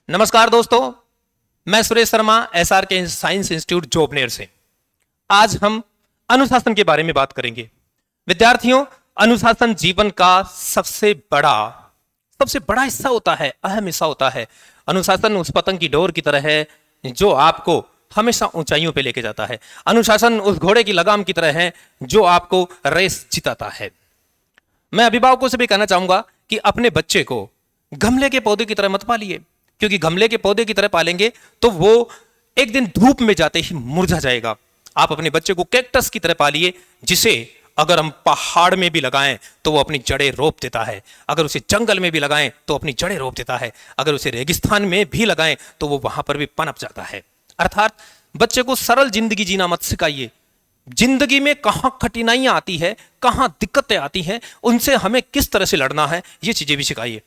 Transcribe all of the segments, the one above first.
नमस्कार दोस्तों, मैं सुरेश शर्मा एसआर के साइंस इंस्टीट्यूट जोबनेर से। आज हम अनुशासन के बारे में बात करेंगे। विद्यार्थियों, अनुशासन जीवन का सबसे बड़ा हिस्सा होता है, अहम हिस्सा होता है। अनुशासन उस पतंग की डोर की तरह है जो आपको हमेशा ऊंचाइयों पे लेके जाता है। अनुशासन उस घोड़े की लगाम की तरह है जो आपको रेस जिताता है। मैं अभिभावकों से भी कहना चाहूंगा कि अपने बच्चे को गमले के पौधे की तरह मत पालिए, क्योंकि गमले के पौधे की तरह पालेंगे तो वो एक दिन धूप में जाते ही मुरझा जाएगा। आप अपने बच्चे को कैक्टस की तरह पालिए, जिसे अगर हम पहाड़ में भी लगाएं तो वो अपनी जड़ें रोप देता है, अगर उसे जंगल में भी लगाएं तो अपनी जड़ें रोप देता है, अगर उसे रेगिस्तान में भी लगाएं तो वो वहां पर भी पनप जाता है। अर्थात बच्चे को सरल जिंदगी जीना मत सिखाइए। जिंदगी में कहां कठिनाइयां आती है, कहां दिक्कतें आती हैं, उनसे हमें किस तरह से लड़ना है, ये चीजें भी सिखाइए।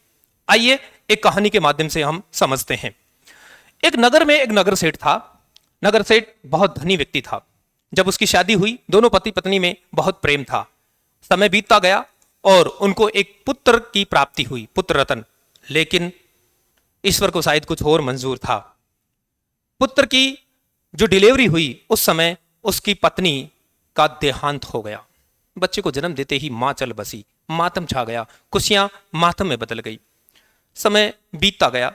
आइए एक कहानी के माध्यम से हम समझते हैं। एक नगर में एक नगर सेठ था। नगर सेठ बहुत धनी व्यक्ति था। जब उसकी शादी हुई, दोनों पति पत्नी में बहुत प्रेम था। समय बीतता गया और उनको एक पुत्र की प्राप्ति हुई, पुत्र रतन। लेकिन ईश्वर को शायद कुछ और मंजूर था। पुत्र की जो डिलीवरी हुई उस समय उसकी पत्नी का देहांत हो गया। बच्चे को जन्म देते ही मां चल बसी, मातम छा गया, खुशियां मातम में बदल गई। समय बीतता गया।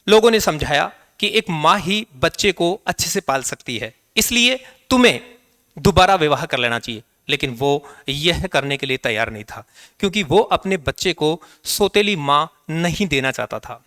लोगों ने समझाया कि एक मां ही बच्चे को अच्छे से पाल सकती है, इसलिए तुम्हें दोबारा विवाह कर लेना चाहिए। लेकिन वो यह करने के लिए तैयार नहीं था, क्योंकि वो अपने बच्चे को सौतेली मां नहीं देना चाहता था।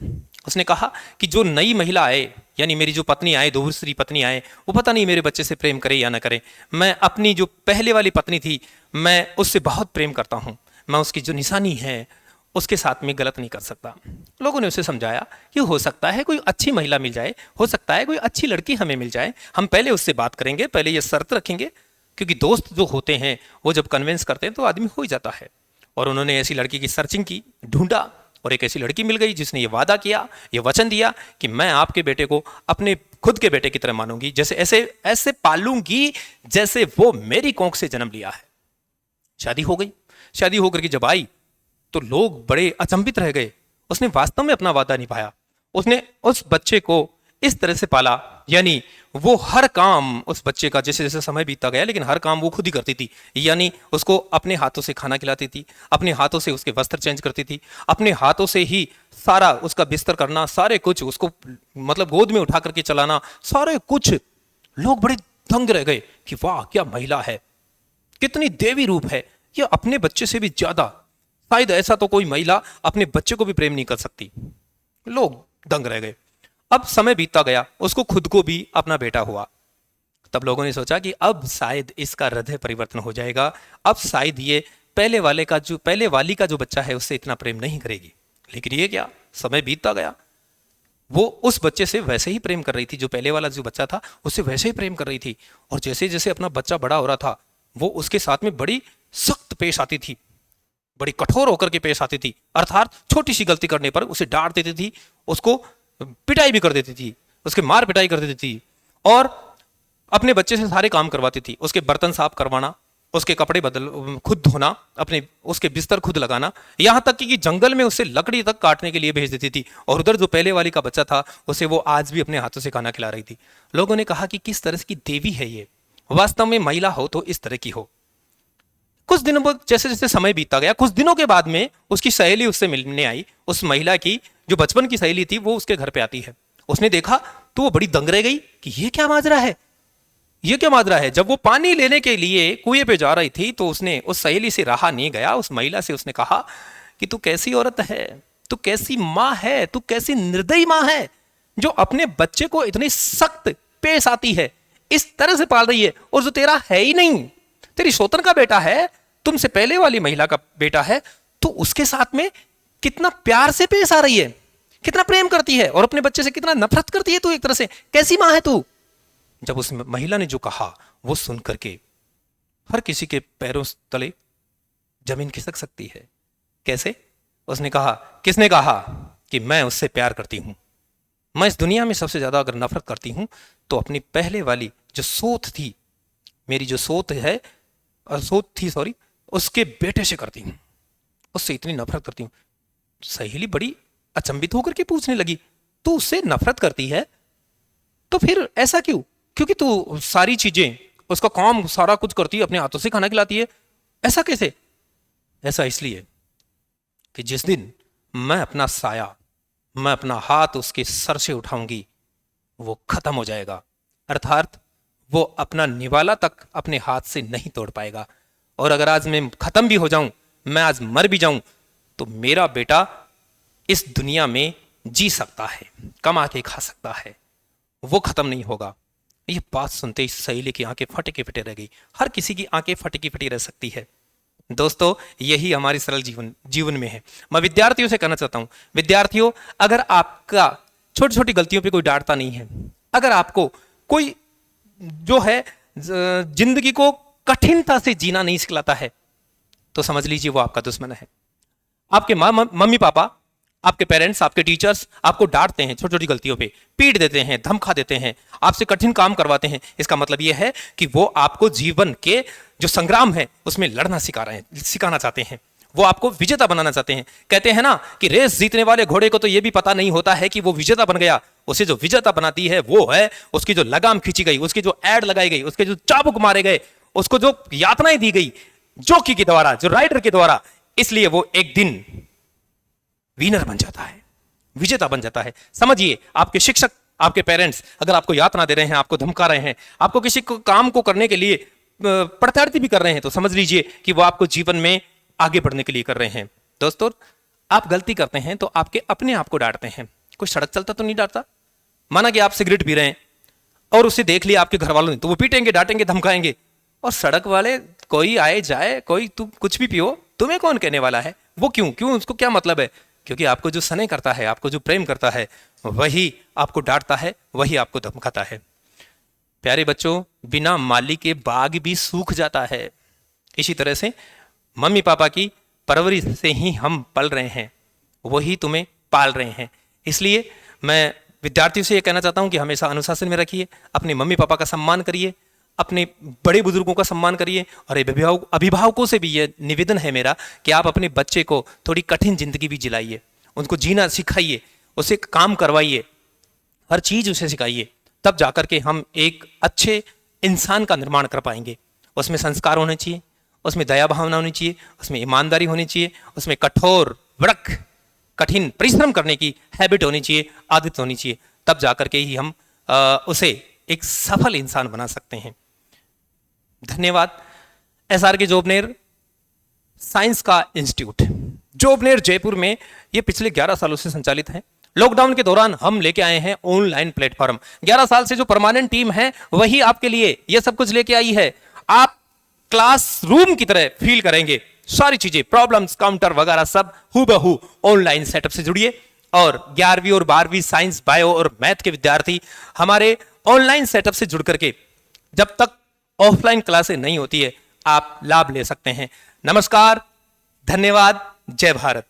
उसने कहा कि जो नई महिला आए, यानी मेरी जो पत्नी आए, दूसरी पत्नी आए, वो पता नहीं मेरे बच्चे से प्रेम करे या ना करे। मैं अपनी जो पहले वाली पत्नी थी, मैं उससे बहुत प्रेम करता हूं। मैं उसकी जो निशानी है उसके साथ में गलत नहीं कर सकता। लोगों ने उसे समझाया कि हो सकता है कोई अच्छी महिला मिल जाए, हो सकता है कोई अच्छी लड़की हमें मिल जाए, हम पहले उससे बात करेंगे, पहले ये शर्त रखेंगे, क्योंकि दोस्त जो होते हैं वो जब कन्विंस करते हैं तो आदमी हो ही जाता है। और उन्होंने ऐसी लड़की की सर्चिंग की, ढूंढा, और एक ऐसी लड़की मिल गई जिसने ये वादा किया, ये वचन दिया कि मैं आपके बेटे को अपने खुद के बेटे की तरह मानूंगी, जैसे ऐसे ऐसे पालूंगी जैसे वो मेरी कोख से जन्म लिया है। शादी हो गई। शादी होकर के जब आई तो लोग बड़े अचंभित रह गए। उसने वास्तव में अपना वादा निभाया। उसने उस बच्चे को इस तरह से पाला, यानी वो हर काम उस बच्चे का, जैसे जैसे समय बीतता गया, लेकिन हर काम वो खुद ही करती थी। यानी उसको अपने हाथों से खाना खिलाती थी, अपने हाथों से उसके वस्त्र चेंज करती थी, अपने हाथों से ही सारा उसका बिस्तर करना, सारे कुछ उसको मतलब गोद में उठा करके चलाना, सारे कुछ। लोग बड़े दंग रह गए कि वाह क्या महिला है, कितनी देवी रूप है, ये अपने बच्चे से भी ज्यादा, शायद ऐसा तो कोई महिला अपने बच्चे को भी प्रेम नहीं कर सकती। लोग दंग रह गए। अब समय बीतता गया, उसको खुद को भी अपना बेटा हुआ। तब लोगों ने सोचा कि अब शायद इसका हृदय परिवर्तन हो जाएगा, अब शायद ये पहले वाली का जो बच्चा है उससे इतना प्रेम नहीं करेगी। लेकिन ये क्या, समय बीतता गया, वो उस बच्चे से वैसे ही प्रेम कर रही थी, जो पहले वाला जो बच्चा था उससे वैसे ही प्रेम कर रही थी। और जैसे जैसे अपना बच्चा बड़ा हो रहा था, वो उसके साथ में बड़ी सख्त पेश आती थी, बड़ी कठोर होकर के पेश आती थी। अर्थात छोटी सी गलती करने पर उसे डांट देती थी, उसको पिटाई भी कर देती थी, उसके मार पिटाई कर देती थी, और अपने बच्चे से सारे काम करवाती थी। उसके बर्तन साफ करवाना, उसके कपड़े खुद धोना, अपने उसके बिस्तर खुद लगाना, यहां तक कि जंगल में उसे लकड़ी तक काटने के लिए भेज देती थी। और उधर जो पहले वाली का बच्चा था उसे वो आज भी अपने हाथों से खाना खिला रही थी। लोगों ने कहा कि किस तरह की देवी है ये, वास्तव में महिला हो तो इस तरह की हो। कुछ दिनों बाद, जैसे जैसे समय बीतता गया, कुछ दिनों के बाद में उसकी सहेली उससे मिलने आई। उस महिला की जो बचपन की सहेली थी वो उसके घर पे आती है। उसने देखा तो वो बड़ी दंग रह गई कि ये क्या माजरा है, ये क्या माजरा है। जब वो पानी लेने के लिए कुएं पे जा रही थी तो उसने उस सहेली से रहा नहीं गया। उस महिला से उसने कहा कि तू कैसी औरत है, तू कैसी माँ है, तू कैसी निर्दयी माँ है, जो अपने बच्चे को इतनी सख्त पेश आती है, इस तरह से पाल रही है, और जो तेरा है ही नहीं, तेरी शोतन का बेटा है, तुमसे पहले वाली महिला का बेटा है, तो उसके साथ में कितना प्यार से पेश आ रही है, कितना प्रेम करती है, और अपने बच्चे से कितना नफरत करती है तू। एक तरह से कैसी मां है तू। जब उस महिला ने जो कहा वो सुन करके हर किसी के पैरों तले जमीन खिसक सकती है। कैसे? उसने कहा, किसने कहा कि मैं उससे प्यार करती हूं? मैं इस दुनिया में सबसे ज्यादा अगर नफरत करती हूं तो अपनी पहले वाली जो सोत थी, मेरी जो सोत है, सोत थी सॉरी, उसके बेटे से करती हूं, उससे इतनी नफरत करती हूं। सहेली बड़ी अचंभित होकर के पूछने लगी, तू उससे नफरत करती है, तो फिर ऐसा क्यों? क्योंकि तू सारी चीजें, उसका काम सारा कुछ करती है, अपने हाथों से खाना खिलाती है, ऐसा कैसे? ऐसा इसलिए कि जिस दिन मैं अपना साया, मैं अपना हाथ उसके सर से उठाऊंगी, वो खत्म हो जाएगा। अर्थात वो अपना निवाला तक अपने हाथ से नहीं तोड़ पाएगा। और अगर आज मैं खत्म भी हो जाऊं, मैं आज मर भी जाऊं, तो मेरा बेटा इस दुनिया में जी सकता है, कमा के खा सकता है, वो खत्म नहीं होगा। ये बात सुनते ही सहेली की आंखें फटे के फटे रह गई। हर किसी की आंखें फटी की फटी रह सकती है। दोस्तों, यही हमारी सरल जीवन में है। मैं विद्यार्थियों से कहना चाहता हूं, विद्यार्थियों, अगर आपका छोटी छोटी गलतियों पे कोई डांटता नहीं है, अगर आपको कोई जो है जिंदगी को कठिनता से जीना नहीं सिखलाता है, तो समझ लीजिए वो आपका दुश्मन है। आपके मम्मी पापा, आपके पेरेंट्स, आपके टीचर्स आपको डांटते हैं छोटी छोटी गलतियों पे, पीट देते हैं, धमका देते हैं, आपसे कठिन काम करवाते हैं। इसका मतलब यह है कि वो आपको जीवन के जो संग्राम है उसमें लड़ना सिखाना चाहते हैं। वो आपको विजेता बनाना चाहते हैं। कहते हैं ना कि रेस जीतने वाले घोड़े को तो यह भी पता नहीं होता है कि वो विजेता बन गया। उसे जो विजेता बनाती है वो है उसकी जो लगाम खींची गई, उसकी जो एड लगाई गई, उसके जो चाबुक मारे गए, उसको जो यातनाएं दी गई जॉकी के द्वारा, जो राइडर के द्वारा। इसलिए वो एक दिन विनर बन जाता है, विजेता बन जाता है। समझिए, आपके शिक्षक, आपके पेरेंट्स अगर आपको यातना दे रहे हैं, आपको धमका रहे हैं, आपको किसी काम को करने के लिए प्रताड़ित भी कर रहे हैं, तो समझ लीजिए कि वो आपको जीवन में आगे बढ़ने के लिए कर रहे हैं। दोस्तों, आप गलती करते हैं तो आपके अपने आप को डांटते हैं। कोई सड़क चलता तो नहीं डांटता। माना कि आप सिगरेट पी रहे हैं और उसे देख लिया आपके घर वालों ने, तो वो पीटेंगे, डांटेंगे, धमकाएंगे। और सड़क वाले कोई आए जाए, कोई तुम कुछ भी पियो, तुम्हें कौन कहने वाला है? वो क्यों उसको क्या मतलब है? क्योंकि आपको जो स्नेह करता है, आपको जो प्रेम करता है, वही आपको डांटता है, वही आपको धमकाता है। प्यारे बच्चों, बिना माली के बाग भी सूख जाता है। इसी तरह से मम्मी पापा की परवरिश से ही हम पल रहे हैं, वही तुम्हें पाल रहे हैं। इसलिए मैं विद्यार्थियों से यह कहना चाहता हूं कि हमेशा अनुशासन में रखिए, अपने मम्मी पापा का सम्मान करिए, अपने बड़े बुजुर्गों का सम्मान करिए। और अभिभावकों से भी यह निवेदन है मेरा कि आप अपने बच्चे को थोड़ी कठिन जिंदगी भी जिलाइए, उनको जीना सिखाइए, उसे काम करवाइए, हर चीज उसे सिखाइए। तब जाकर के हम एक अच्छे इंसान का निर्माण कर पाएंगे। उसमें संस्कार होने चाहिए, उसमें दया भावना होनी चाहिए, उसमें ईमानदारी होनी चाहिए, उसमें कठोर व्रत, कठिन परिश्रम करने की हैबिट होनी चाहिए, आदत होनी चाहिए। तब जाकर के ही हम उसे एक सफल इंसान बना सकते हैं। धन्यवाद। SRK जोबनेर साइंस का इंस्टीट्यूट जोबनेर जयपुर में ये पिछले 11 सालों से संचालित है। लॉकडाउन के दौरान हम लेके आए हैं ऑनलाइन प्लेटफॉर्म। 11 साल से जो परमानेंट टीम है वही आपके लिए ये सब कुछ लेके आई है। आप क्लासरूम की तरह फील करेंगे। सारी चीजें, प्रॉब्लम्स, काउंटर वगैरह सब हूबहू ऑनलाइन सेटअप से जुड़िए। और 11वीं और 12वीं साइंस, बायो और मैथ के विद्यार्थी हमारे ऑनलाइन सेटअप से जुड़ करके जब तक ऑफलाइन क्लासें नहीं होती है, आप लाभ ले सकते हैं। नमस्कार, धन्यवाद, जय भारत।